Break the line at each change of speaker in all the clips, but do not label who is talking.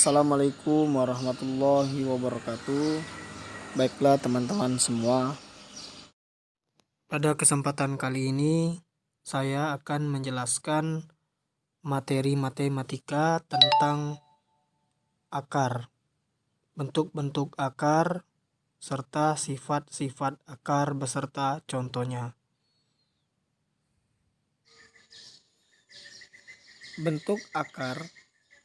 Assalamualaikum warahmatullahi wabarakatuh. Baiklah teman-teman semua, pada kesempatan kali ini saya akan menjelaskan materi matematika tentang akar, bentuk-bentuk akar, serta sifat-sifat akar beserta contohnya. Bentuk akar.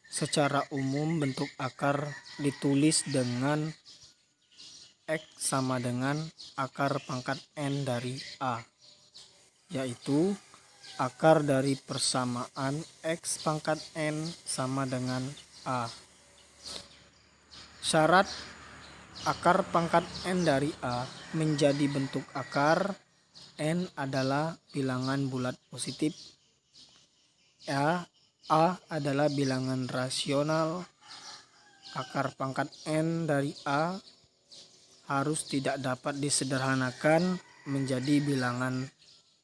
Secara umum bentuk akar ditulis dengan X sama dengan akar pangkat N dari A, yaitu akar dari persamaan X pangkat N sama dengan A. Syarat akar pangkat N dari A menjadi bentuk akar. N adalah bilangan bulat positif, A adalah bilangan rasional. Akar pangkat N dari A harus tidak dapat disederhanakan menjadi bilangan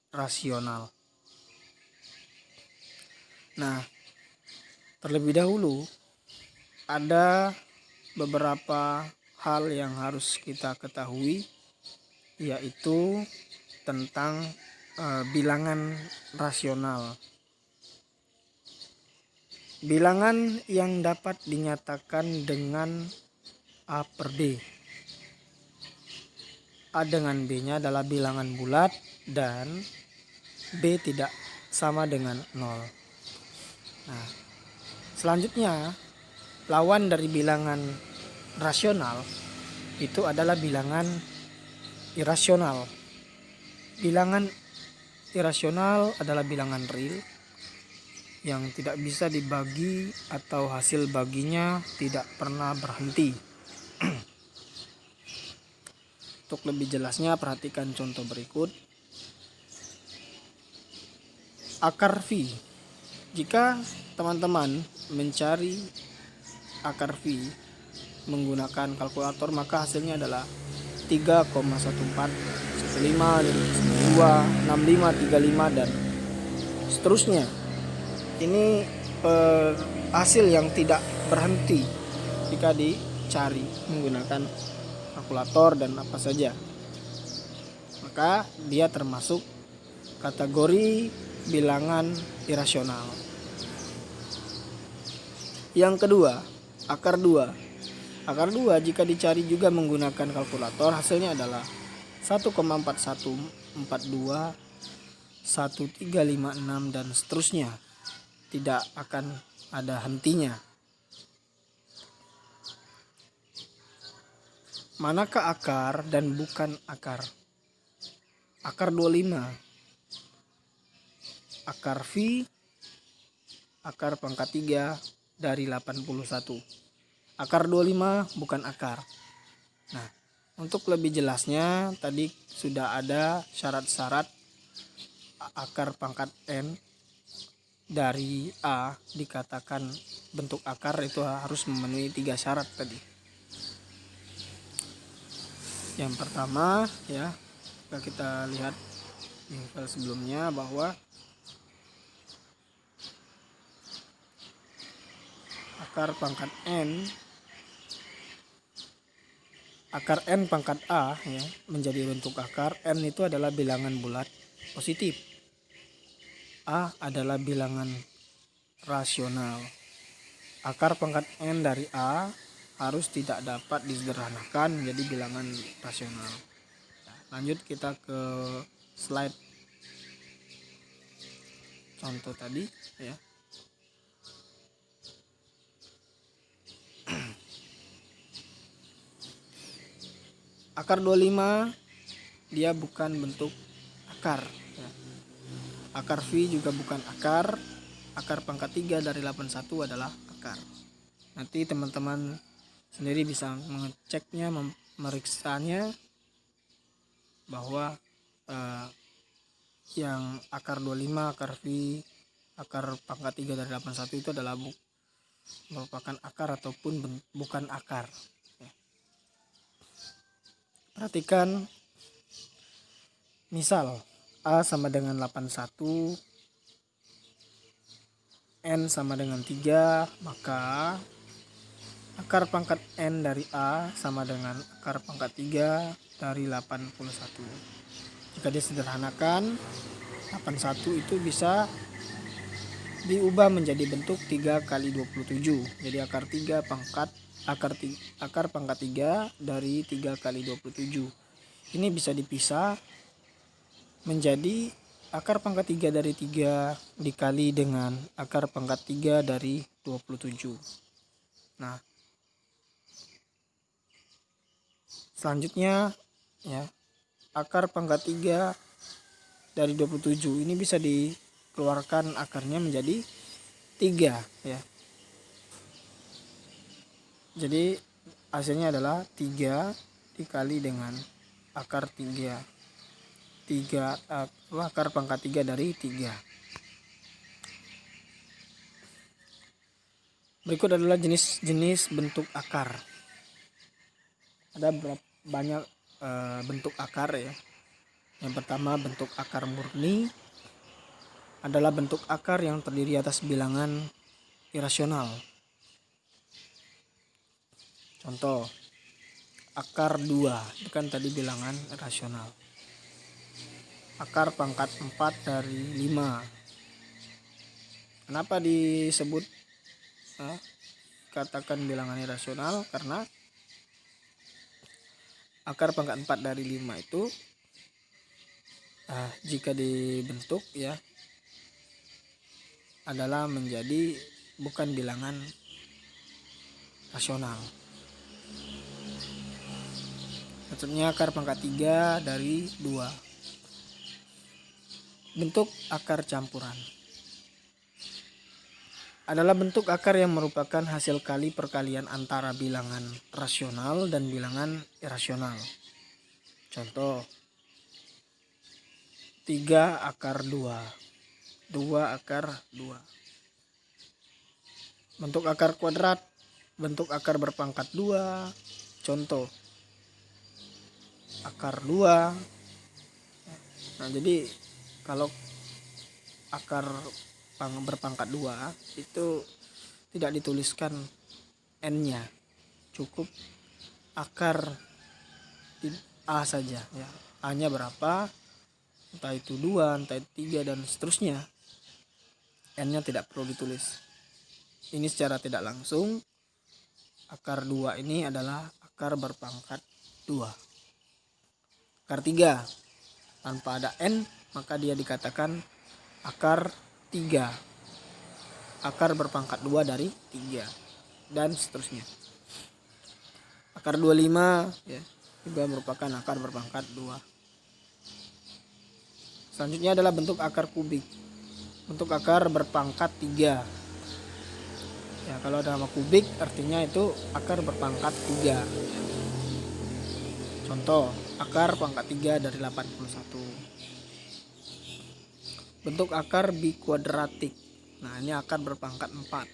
rasional. Nah, terlebih dahulu ada beberapa hal yang harus kita ketahui, yaitu tentang bilangan rasional. Bilangan yang dapat dinyatakan dengan A per D. A dengan B-nya adalah bilangan bulat dan B tidak sama dengan 0. Nah, selanjutnya lawan dari bilangan rasional itu adalah bilangan irasional. Bilangan irasional adalah bilangan real yang tidak bisa dibagi atau hasil baginya tidak pernah berhenti. Untuk lebih jelasnya perhatikan contoh berikut. Akar V. Jika teman-teman mencari akar V menggunakan kalkulator, maka hasilnya adalah 3,14, 15, 2, 65, 35 dan seterusnya. Ini hasil yang tidak berhenti jika dicari menggunakan kalkulator dan apa saja. Maka dia termasuk kategori bilangan irasional. Yang kedua, akar 2. Akar 2 jika dicari juga menggunakan kalkulator, hasilnya adalah 1,4142, 1356 dan seterusnya. Tidak akan ada hentinya. Manakah akar dan bukan akar? Akar 25, akar V, akar pangkat 3 dari 81. Akar 25 bukan akar. Nah, untuk lebih jelasnya tadi sudah ada syarat-syarat akar pangkat N dari A dikatakan bentuk akar, itu harus memenuhi 3 syarat tadi. Yang pertama ya, kita lihat di file sebelumnya bahwa akar pangkat N, akar N pangkat A ya, menjadi bentuk akar. N itu adalah bilangan bulat positif, A adalah bilangan rasional. Akar pangkat N dari A harus tidak dapat disederhanakan menjadi bilangan rasional. Lanjut kita ke slide contoh tadi ya. Akar 25 dia bukan bentuk akar ya. Akar V juga bukan akar. Akar pangkat 3 dari 81 adalah akar. Nanti teman-teman sendiri bisa mengeceknya, memeriksanya bahwa yang akar 25, akar V, akar pangkat 3 dari 81 itu adalah merupakan akar ataupun bukan akar. Perhatikan misal A sama dengan 81, N sama dengan 3, maka akar pangkat N dari A sama dengan akar pangkat 3 dari 81. Jika disederhanakan, 81 itu bisa diubah menjadi bentuk 3 kali 27. Jadi akar pangkat 3 dari 3 kali 27. Ini bisa dipisah menjadi akar pangkat 3 dari 3 dikali dengan akar pangkat 3 dari 27. Nah, selanjutnya ya, akar pangkat 3 dari 27 ini bisa dikeluarkan akarnya menjadi 3 ya. Jadi hasilnya adalah 3 dikali dengan akar 3. Akar pangkat 3 dari 3. Berikut adalah jenis-jenis bentuk akar. Ada banyak bentuk akar ya. Yang pertama, bentuk akar murni adalah bentuk akar yang terdiri atas bilangan irasional. Contoh, akar 2 itu kan tadi bilangan rasional. Akar pangkat 4 dari 5. Kenapa disebut katakan bilangan irasional? Karena akar pangkat 4 dari 5 itu jika dibentuk ya adalah menjadi bukan bilangan rasional. Maksudnya akar pangkat 3 dari 2. Bentuk akar campuran adalah bentuk akar yang merupakan hasil kali perkalian antara bilangan rasional dan bilangan irasional. Contoh, 3 akar 2, 2 akar 2. Bentuk akar kuadrat, bentuk akar berpangkat 2. Contoh, akar 2. Nah, jadi kalau akar berpangkat 2 itu tidak dituliskan N-nya, cukup akar A saja ya. A-nya berapa, entah itu 2, entah itu 3 dan seterusnya. N-nya tidak perlu ditulis. Ini secara tidak langsung akar 2 ini adalah akar berpangkat 2. Akar 3 tanpa ada N, maka dia dikatakan akar 3. Akar berpangkat 2 dari 3 dan seterusnya. Akar 25 ya, juga merupakan akar berpangkat 2. Selanjutnya adalah bentuk akar kubik. Bentuk akar berpangkat 3. Ya, kalau ada nama kubik artinya itu akar berpangkat 3. Contoh, akar pangkat 3 dari 81. Bentuk akar bikuadratik. Nah, ini akar berpangkat 4.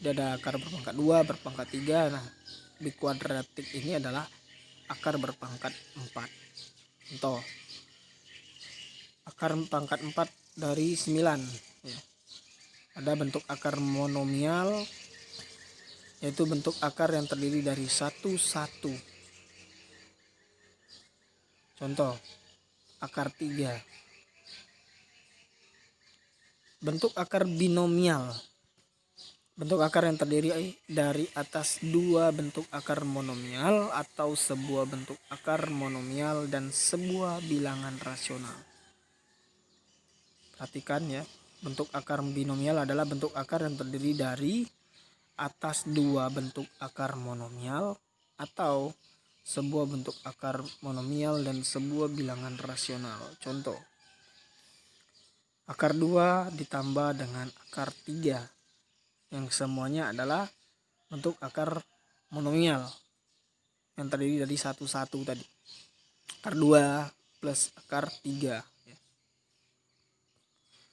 Jadi ada akar berpangkat 2, berpangkat 3. Nah, bikuadratik ini adalah akar berpangkat 4. Contoh, akar pangkat 4 dari 9 ya. Ada bentuk akar monomial, yaitu bentuk akar yang terdiri dari 1, 1. Contoh, akar 3. Bentuk akar binomial, bentuk akar yang terdiri dari atas 2 bentuk akar monomial atau sebuah bentuk akar monomial dan sebuah bilangan rasional. Perhatikan ya, bentuk akar binomial adalah bentuk akar yang terdiri dari atas 2 bentuk akar monomial atau sebuah bentuk akar monomial dan sebuah bilangan rasional. Contoh, akar 2 ditambah dengan akar 3 yang semuanya adalah bentuk akar monomial yang terdiri dari 1, 1 tadi. Akar 2 plus akar 3.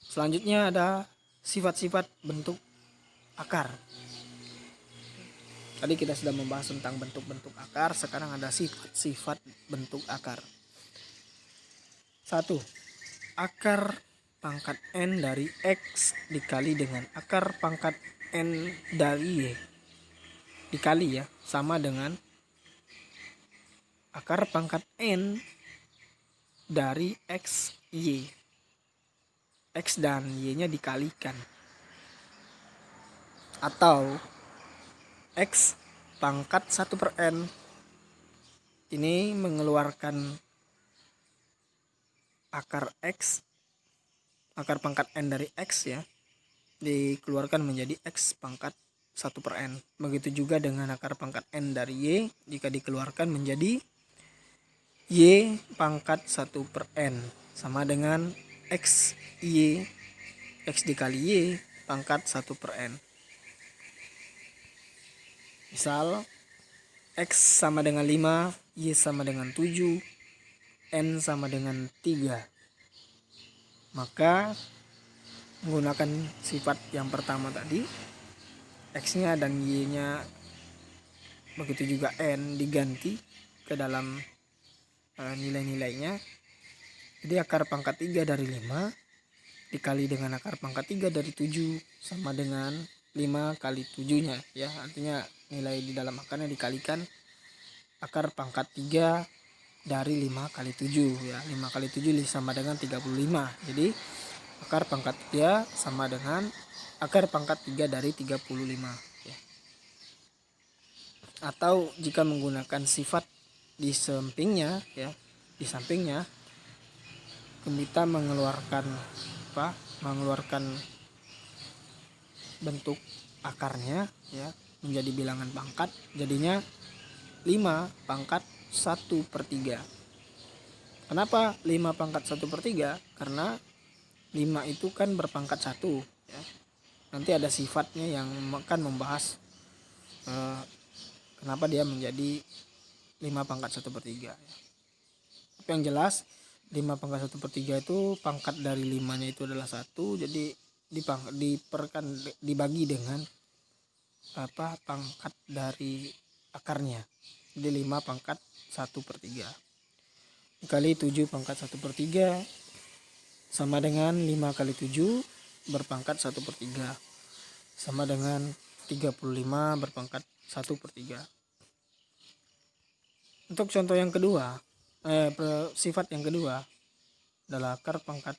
Selanjutnya ada sifat-sifat bentuk akar. Tadi kita sudah membahas tentang bentuk-bentuk akar, sekarang ada sifat-sifat bentuk akar. 1. Akar pangkat N dari X dikali dengan akar pangkat N dari Y. dikali ya, sama dengan akar pangkat N dari X, Y. X dan Y-nya dikalikan. Atau X pangkat 1/N. Ini mengeluarkan akar X, akar pangkat N dari X ya, dikeluarkan menjadi X pangkat 1/N. Begitu juga dengan akar pangkat N dari Y, jika dikeluarkan menjadi Y pangkat 1/N, sama dengan X Y, X dikali Y pangkat 1/N. Misal X sama dengan 5, Y sama dengan 7, N sama dengan 3. Maka menggunakan sifat yang pertama tadi, X-nya dan Y-nya, begitu juga N, diganti ke dalam nilai-nilainya. Jadi akar pangkat 3 dari 5 dikali dengan akar pangkat 3 dari 7 sama dengan 5 kali 7-nya ya. Artinya nilai di dalam akarnya dikalikan akar pangkat 3 dari 5 kali 7 ya. 5 kali 7 sama dengan 35. Jadi akar pangkat 3 sama dengan akar pangkat 3 dari 35 ya. Atau jika menggunakan sifat di sampingnya ya, di sampingnya kita mengeluarkan bentuk akarnya ya menjadi bilangan pangkat, jadinya 5 pangkat 1/3. Kenapa 5 pangkat 1/3? Karena 5 itu kan berpangkat 1 ya. Nanti ada sifatnya yang akan membahas kenapa dia menjadi 5 pangkat 1/3 ya. Tapi yang jelas 5 pangkat 1/3 itu pangkat dari 5-nya itu adalah 1, jadi dibagi dengan pangkat dari akarnya. Jadi 5 pangkat 1/3 dikali 7 pangkat 1/3 sama dengan 5 kali 7 berpangkat 1/3 sama dengan 35 berpangkat 1/3. Untuk contoh yang kedua, sifat yang kedua adalah akar pangkat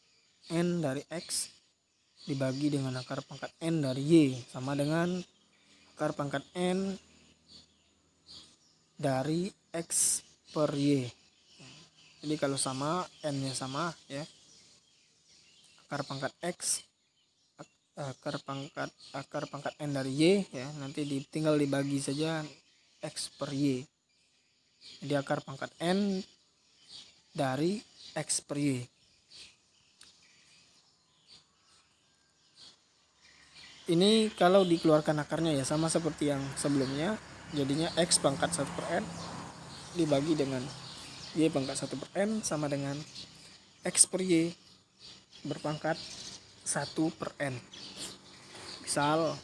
N dari X dibagi dengan akar pangkat N dari Y sama dengan akar pangkat N dari X per Y. Jadi kalau sama, N-nya sama ya, akar pangkat X, akar pangkat N dari Y ya, nanti tinggal dibagi saja X per Y. Jadi akar pangkat N dari X per Y. Ini kalau dikeluarkan akarnya ya sama seperti yang sebelumnya, jadinya X pangkat 1/N dibagi dengan Y pangkat 1/N sama dengan X per Y berpangkat 1/N. Misal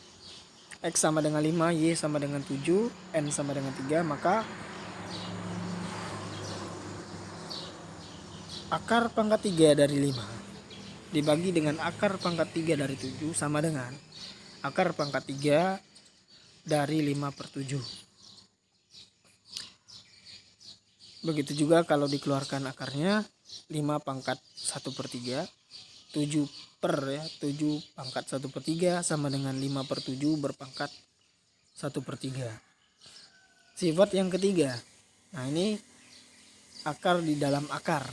X sama dengan 5, Y sama dengan 7, N sama dengan 3, maka akar pangkat 3 dari 5 dibagi dengan akar pangkat 3 dari 7 sama dengan akar pangkat 3 dari 5/7. Begitu juga kalau dikeluarkan akarnya 5 pangkat 1/3, 7 pangkat 1/3 sama dengan 5/7 berpangkat 1/3. Sifat yang ketiga, nah ini akar di dalam akar.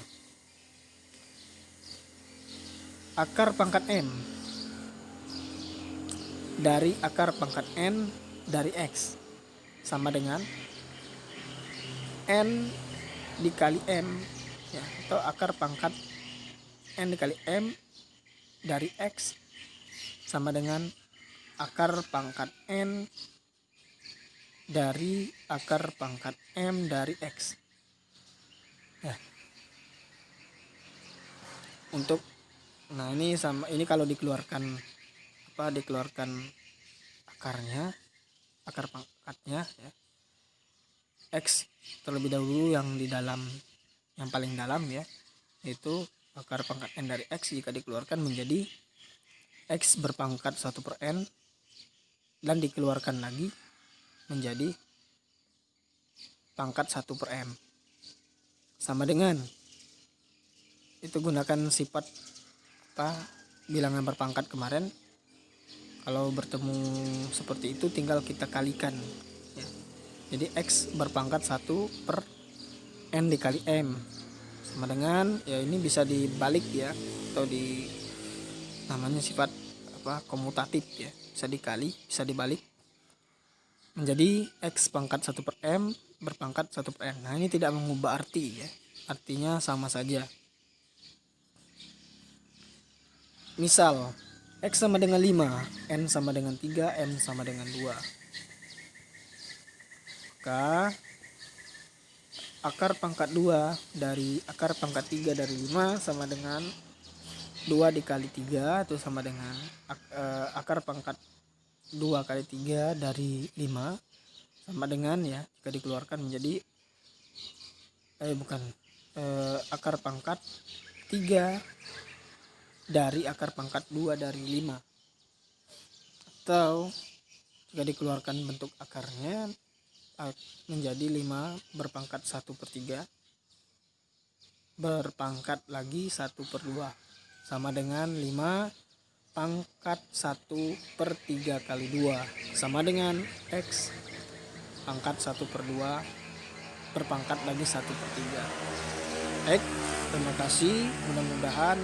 Akar pangkat N dari akar pangkat N dari X sama dengan N dikali M ya, atau akar pangkat N dikali M dari X sama dengan akar pangkat N dari akar pangkat M dari X ya. Nah ini sama, ini kalau dikeluarkan akarnya, akar pangkatnya ya, X terlebih dahulu yang di dalam, yang paling dalam ya, yaitu akar pangkat N dari X jika dikeluarkan menjadi X berpangkat 1/N dan dikeluarkan lagi menjadi pangkat 1 per M. Sama dengan itu gunakan sifat bilangan berpangkat kemarin. Kalau bertemu seperti itu tinggal kita kalikan ya. Jadi X berpangkat 1 per N dikali M sama dengan ya, ini bisa dibalik ya, atau di namanya sifat komutatif ya, bisa dikali bisa dibalik menjadi X pangkat 1 per M berpangkat 1 per N. Nah ini tidak mengubah arti ya, artinya sama saja. Misal X sama dengan 5, N sama dengan 3, M sama dengan 2. Maka akar pangkat 2 dari akar pangkat 3 dari 5 sama dengan 2 dikali 3, itu sama dengan akar pangkat 2 kali 3 dari 5 sama dengan ya, jika dikeluarkan menjadi akar pangkat 3 dari akar pangkat 2 dari 5, atau jika dikeluarkan bentuk akarnya menjadi 5 berpangkat 1 per 3 berpangkat lagi 1 per 2 sama dengan 5 pangkat 1 per 3 kali 2 sama dengan X pangkat 1 per 2 berpangkat lagi 1 per 3. Baik, terima kasih, mudah-mudahan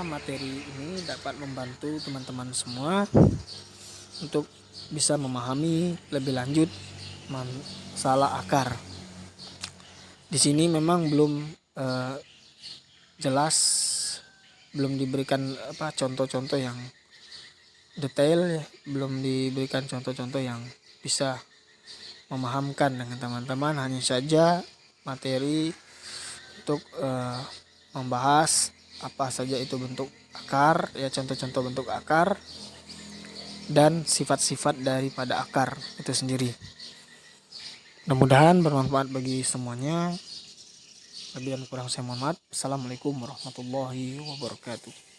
materi ini dapat membantu teman-teman semua untuk bisa memahami lebih lanjut masalah akar. Di sini memang belum jelas, belum diberikan contoh-contoh yang detail ya, belum diberikan contoh-contoh yang bisa memahamkan dengan teman-teman. Hanya saja materi untuk membahas apa saja itu bentuk akar ya, contoh-contoh bentuk akar dan sifat-sifat daripada akar itu sendiri. Mudah-mudahan bermanfaat bagi semuanya. Lebih dan kurang saya mohon maaf. Assalamualaikum warahmatullahi wabarakatuh.